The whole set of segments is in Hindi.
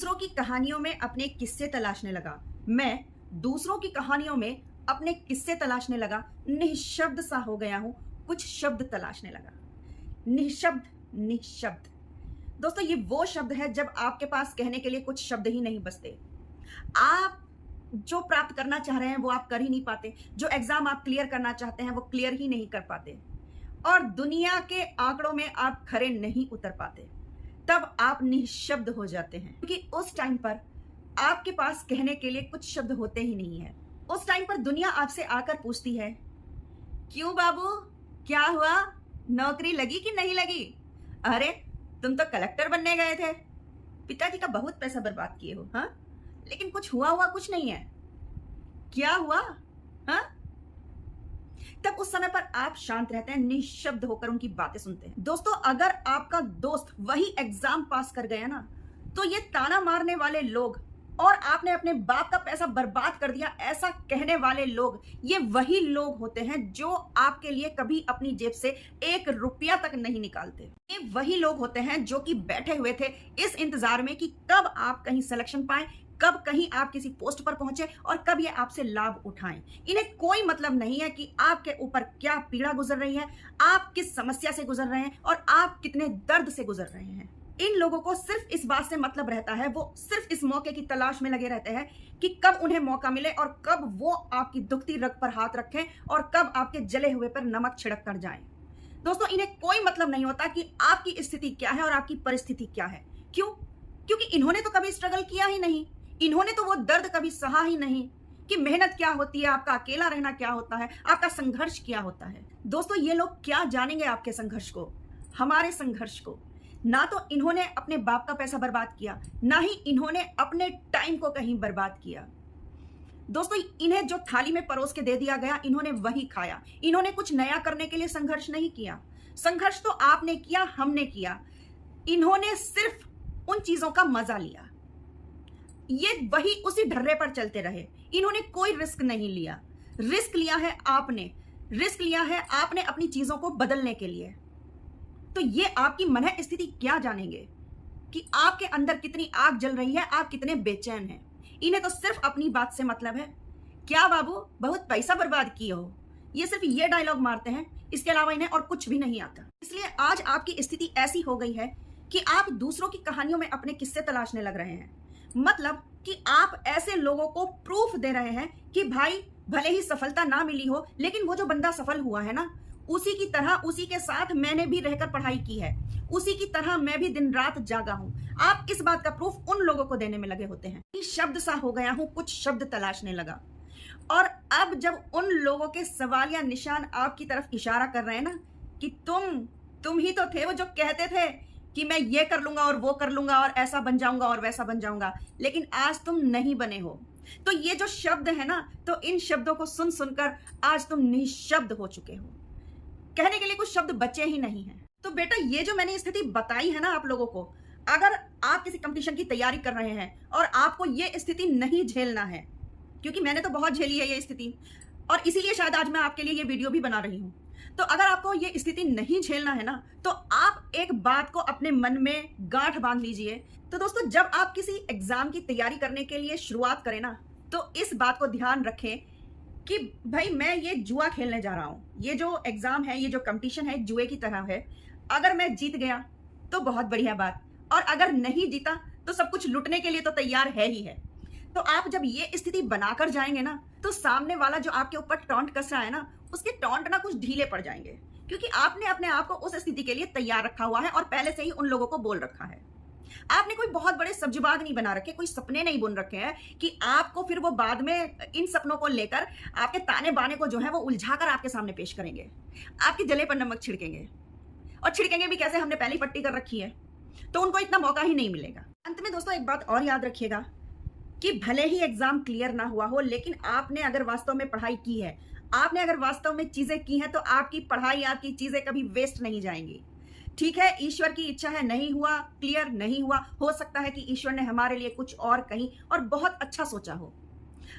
दूसरों की कहानियों में अपने किस्से तलाशने लगा। मैं दूसरों की कहानियों में अपने किस्से तलाशने लगा। निःशब्द सा हो गया हूं, कुछ शब्द तलाशने लगा। निःशब्द, निःशब्द। दोस्तों, ये वो शब्द है जब आपके पास कहने के लिए कुछ शब्द ही नहीं बचते। आप जो प्राप्त करना चाह रहे हैं वो आप कर ही नहीं पाते। जो एग्जाम आप क्लियर करना चाहते हैं वो क्लियर ही नहीं कर पाते, और दुनिया के आंकड़ों में आप खरे नहीं उतर पाते। तब आप निःशब्द हो जाते हैं, क्योंकि उस टाइम पर आपके पास कहने के लिए कुछ शब्द होते ही नहीं है। उस टाइम पर दुनिया आपसे आकर पूछती है, क्यों बाबू, क्या हुआ, नौकरी लगी कि नहीं लगी? अरे तुम तो कलेक्टर बनने गए थे, पिताजी का बहुत पैसा बर्बाद किए हो, हाँ, लेकिन कुछ हुआ कुछ नहीं है, क्या हुआ? हाँ, तब उस समय पर आप शांत रहते हैं, निःशब्द होकर उनकी बातें सुनते हैं। दोस्तों, अगर आपका दोस्त वही एग्जाम पास कर गया ना, तो ये ताना मारने वाले लोग और आपने अपने बाप का पैसा बर्बाद कर दिया ऐसा कहने वाले लोग, ये वही लोग होते हैं जो आपके लिए कभी अपनी जेब से 1 रुपया तक नहीं निकालते। ये वही लोग होते हैं जो कि बैठे हुए थे इस इंतजार में कि कब आप कहीं सिलेक्शन पाएं, कब कहीं आप किसी पोस्ट पर पहुंचे और कब ये आपसे लाभ उठाएं। इन्हें कोई मतलब नहीं है कि आपके ऊपर क्या पीड़ा गुजर रही है, आप किस समस्या से गुजर रहे हैं और आप कितने दर्द से गुजर रहे हैं। इन लोगों को सिर्फ इस बात से मतलब रहता है, वो सिर्फ इस मौके की तलाश में लगे रहते हैं कि कब उन्हें मौका मिले और कब वो आपकी दुखती रग पर हाथ रखें और कब आपके जले हुए पर नमक छिड़क कर जाएं। दोस्तों, इन्हें कोई मतलब नहीं होता कि आपकी स्थिति क्या है और आपकी परिस्थिति क्या है। क्यों? क्योंकि इन्होंने तो कभी स्ट्रगल किया ही नहीं, इन्होंने तो वो दर्द कभी सहा ही नहीं कि मेहनत क्या होती है, आपका अकेला रहना क्या होता है, आपका संघर्ष क्या होता है। दोस्तों, ये लोग क्या जानेंगे आपके संघर्ष को, हमारे संघर्ष को। ना तो इन्होंने अपने बाप का पैसा बर्बाद किया, ना ही इन्होंने अपने टाइम को कहीं बर्बाद किया। दोस्तों, इन्हें जो थाली में परोस के दे दिया गया, इन्होंने वही खाया। इन्होंने कुछ नया करने के लिए संघर्ष नहीं किया। संघर्ष तो आपने किया, हमने किया। इन्होंने सिर्फ उन चीजों का मजा लिया। ये वही उसी ढर्रे पर चलते रहे। इन्होंने कोई रिस्क नहीं लिया। रिस्क लिया है आपने, रिस्क लिया है आपने अपनी चीजों को बदलने के लिए। तो ये आपकी मन स्थिति क्या जानेंगे कि आपके अंदर कितनी आग जल रही है, आप कितने बेचैन हैं। इन्हें तो सिर्फ अपनी बात से मतलब है। क्या बाबू, बहुत पैसा बर्बाद किए हो, ये सिर्फ ये डायलॉग मारते हैं, इसके अलावा इन्हें और कुछ भी नहीं आता। इसलिए आज आपकी स्थिति ऐसी हो गई है कि आप दूसरों की कहानियों में अपने किस्से तलाशने लग रहे हैं। मतलब कि आप ऐसे लोगों को प्रूफ दे रहे हैं कि भाई, भले ही सफलता ना मिली हो, लेकिन वो जो बंदा सफल हुआ है ना, उसी की तरह, उसी के साथ मैंने भी रहकर पढ़ाई की है, उसी की तरह मैं भी दिन रात जागा हूं। आप इस बात का प्रूफ उन लोगों को देने में लगे होते हैं। शब्द सा हो गया हूं, कुछ शब्द तलाशने लगा। और अब जब उन लोगों के सवाल या निशान आपकी तरफ इशारा कर रहे हैं ना कि तुम ही तो थे वो जो कहते थे कि मैं ये कर लूंगा और वो कर लूंगा और ऐसा बन जाऊंगा और वैसा बन जाऊंगा, लेकिन आज तुम नहीं बने हो। तो ये जो शब्द है ना, तो इन शब्दों को सुन सुनकर आज तुम निःशब्द हो चुके हो। कहने के लिए कुछ शब्द बचे ही नहीं हैं। तो बेटा, ये जो मैंने स्थिति बताई है ना आप लोगों को, अगर आप किसी कंपटीशन की तैयारी कर रहे हैं और आपको ये स्थिति नहीं झेलना है, क्योंकि मैंने तो बहुत झेली है ये स्थिति, और इसीलिए शायद आज मैं आपके लिए ये वीडियो भी बना रही हूं। तो अगर आपको ये स्थिति नहीं झेलना है ना, तो आप एक बात को अपने मन में गांठ बांध लीजिए। तो दोस्तों, जब आप किसी एग्जाम की तैयारी करने के लिए शुरुआत करें ना, तो इस बात को ध्यान रखें कि भाई, मैं ये जुआ खेलने जा रहा हूं। ये जो एग्जाम है, ये जो कंपटीशन है, जुए की तरह है। अगर मैं जीत गया तो बहुत बढ़िया बात, और अगर नहीं जीता तो सब कुछ लुटने के लिए तो तैयार है ही है। तो आप जब ये स्थिति बनाकर जाएंगे ना, तो सामने वाला जो आपके ऊपर टॉन्ट कस रहा है ना, उसके टॉन्ट ना कुछ ढीले पड़ जाएंगे, क्योंकि आपने अपने आप को उस स्थिति के लिए तैयार रखा हुआ है और पहले से ही उन लोगों को बोल रखा है। आपने कोई बहुत बड़े सब्जबाग नहीं बना रखे, कोई सपने नहीं बुन रखे हैं कि आपको फिर वो बाद में इन सपनों को लेकर आपके ताने बाने को जो है वो उलझाकर आपके सामने पेश करेंगे, आपके जले पर नमक छिड़केंगे। और छिड़केंगे भी कैसे? हमने पहली पट्टी कर रखी है, तो उनको इतना मौका ही नहीं मिलेगा। अंत में दोस्तों, एक बात और याद रखिएगा कि भले ही एग्जाम क्लियर ना हुआ हो, लेकिन आपने अगर वास्तव में पढ़ाई की है, आपने अगर वास्तव में चीजें की हैं, तो आपकी पढ़ाई, आपकी चीजें कभी वेस्ट नहीं जाएंगी। ठीक है, ईश्वर की इच्छा है, नहीं हुआ, क्लियर नहीं हुआ, हो सकता है कि ईश्वर ने हमारे लिए कुछ और कहीं और बहुत अच्छा सोचा हो।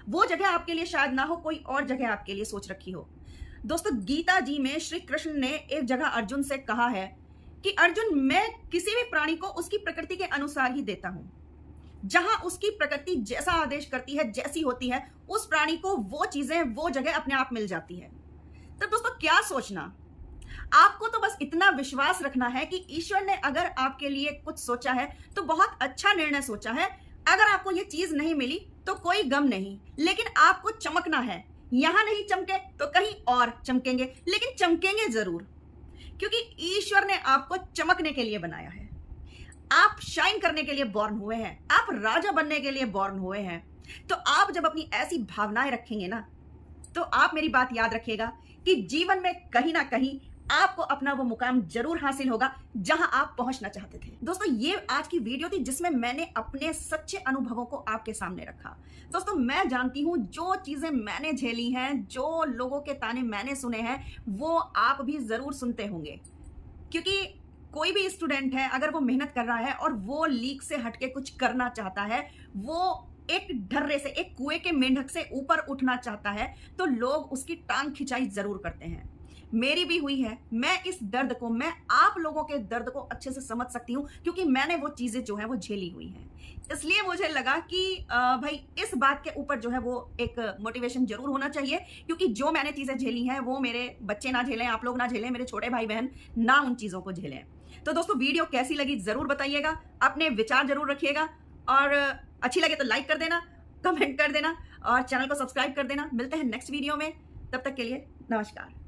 वो जगह आपके लिए शायद ना हो, कोई और जगह आपके लिए सोच रखी हो। दोस्तों, गीता जी में श्री कृष्ण ने एक जगह अर्जुन से कहा है कि अर्जुन, मैं किसी भी प्राणी को उसकी प्रकृति के अनुसार ही देता हूं। जहां उसकी प्रकृति जैसा आदेश करती है, जैसी होती है, उस प्राणी को वो चीजें, वो जगह अपने आप मिल जाती है। तो दोस्तों क्या सोचना, आपको तो बस इतना विश्वास रखना है कि ईश्वर ने अगर आपके लिए कुछ सोचा है तो बहुत अच्छा निर्णय सोचा है। अगर आपको ये चीज नहीं मिली तो कोई गम नहीं, लेकिन आपको चमकना है। यहां नहीं चमके तो कहीं और चमकेंगे, लेकिन चमकेंगे जरूर, क्योंकि ईश्वर ने आपको चमकने के लिए बनाया है। आप शाइन करने के लिए बॉर्न हुए हैं, आप राजा बनने के लिए बॉर्न हुए हैं। तो आप जब अपनी ऐसी भावनाएं रखेंगे ना, तो आप मेरी बात याद रखिएगा कि जीवन में कहीं ना कहीं आपको अपना वो मुकाम जरूर हासिल होगा जहां आप पहुंचना चाहते थे। दोस्तों ये आज की वीडियो थी जिसमें मैंने अपने सच्चे अनुभवों को आपके सामने रखा। दोस्तों मैं जानती हूं जो चीजें मैंने झेली हैं, जो लोगों के ताने मैंने सुने हैं, वो आप भी जरूर सुनते होंगे। क्योंकि कोई भी स्टूडेंट है, अगर वो मेहनत कर रहा है और वो लीक से हटके कुछ करना चाहता है, वो एक ढर्रे से, एक कुएं के मेंढक से ऊपर उठना चाहता है, तो लोग उसकी टांग खिंचाई जरूर करते हैं। मेरी भी हुई है। मैं इस दर्द को, मैं आप लोगों के दर्द को अच्छे से समझ सकती हूँ, क्योंकि मैंने वो चीजें जो है वो झेली हुई हैं। इसलिए मुझे लगा कि भाई इस बात के ऊपर जो है वो एक मोटिवेशन जरूर होना चाहिए, क्योंकि जो मैंने चीजें झेली हैं वो मेरे बच्चे ना झेलें, आप लोग ना झेलें, मेरे छोटे भाई बहन ना उन चीजों को झेलें। तो दोस्तों वीडियो कैसी लगी जरूर बताइएगा, अपने विचार जरूर रखिएगा, और अच्छी लगे तो लाइक कर देना, कमेंट कर देना, और चैनल को सब्सक्राइब कर देना। मिलते हैं नेक्स्ट वीडियो में, तब तक के लिए नमस्कार।